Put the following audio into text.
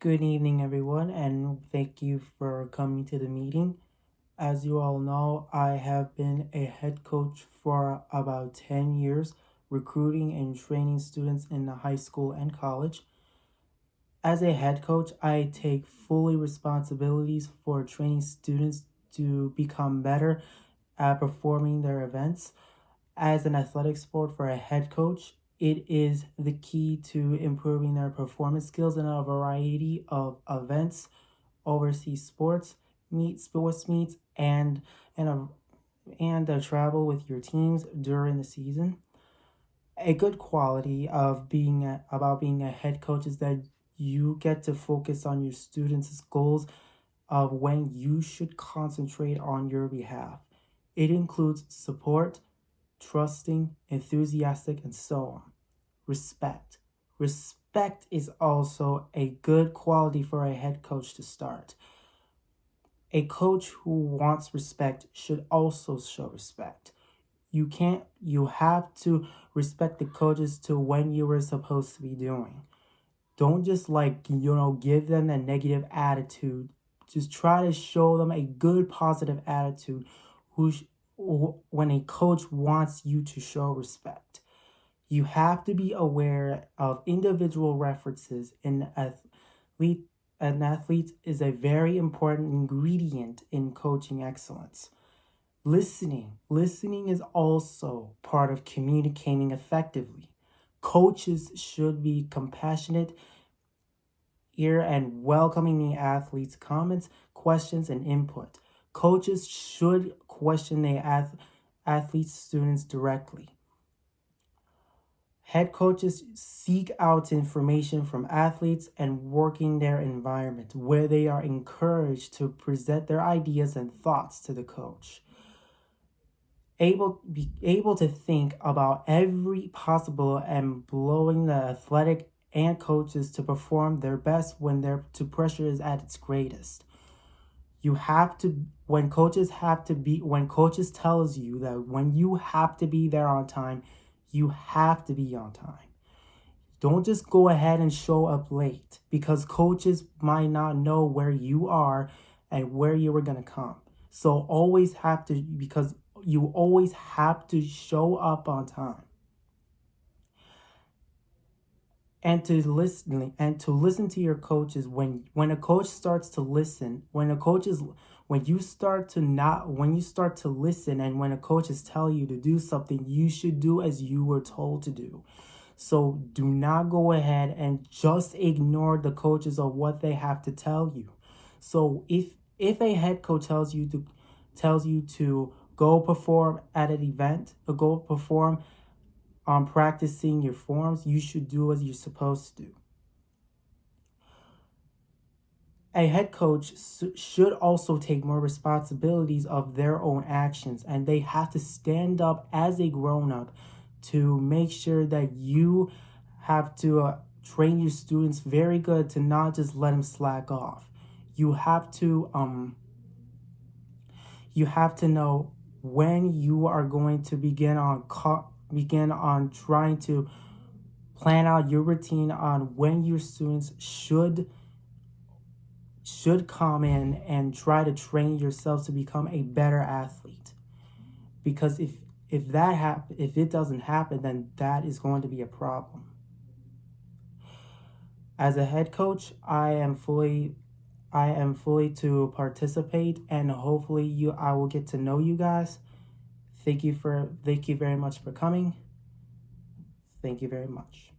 Good evening, everyone, and thank you for coming to the meeting. As you all know, I have been a head coach for about 10 years, recruiting and training students in the high school and college. As a head coach, I take fully responsibilities for training students to become better at performing their events. As an athletic sport for a head coach, it is the key to improving their performance skills in a variety of events, overseas sports meets, and a travel with your teams during the season. A good quality of being a head coach is that you get to focus on your students' goals of when you should concentrate on your behalf. It includes support, trusting, enthusiastic, and so on. Respect. Respect is also a good quality for a head coach to start. A coach who wants respect should also show respect. You have to respect the coaches to when you were supposed to be doing. Don't just give them a negative attitude. Just try to show them a good positive attitude when a coach wants you to show respect. You have to be aware of individual references in athlete. An athlete is a very important ingredient in coaching excellence. Listening is also part of communicating effectively. Coaches should be compassionate, ear, and welcoming the athlete's comments, questions, and input. Coaches should question the athlete's students directly. Head coaches seek out information from athletes and working their environment where they are encouraged to present their ideas and thoughts to the coach. Able to think about every possible and blowing the athletic and coaches to perform their best when their pressure is at its greatest. You have to when coaches tells you that when you have to be there on time, you have to be on time. Don't just go ahead and show up late because coaches might not know where you are and where you were going to come. So you always have to show up on time. And to listen to your coaches when a coach starts to listen, when you start to listen, and when a coach is telling you to do something, you should do as you were told to do. So do not go ahead and just ignore the coaches or what they have to tell you. So if a head coach tells you to go perform at an event or go perform on practicing your forms, you should do as you're supposed to do. A head coach should also take more responsibilities of their own actions, and they have to stand up as a grown-up to make sure that you have to train your students very good to not just let them slack off. You have to know when you are going to begin on trying to plan out your routine on when your students should come in and try to train yourselves to become a better athlete. Because if it doesn't happen, then that is going to be a problem. As a head coach, I am fully to participate, and hopefully I will get to know you guys. Thank you very much for coming. Thank you very much.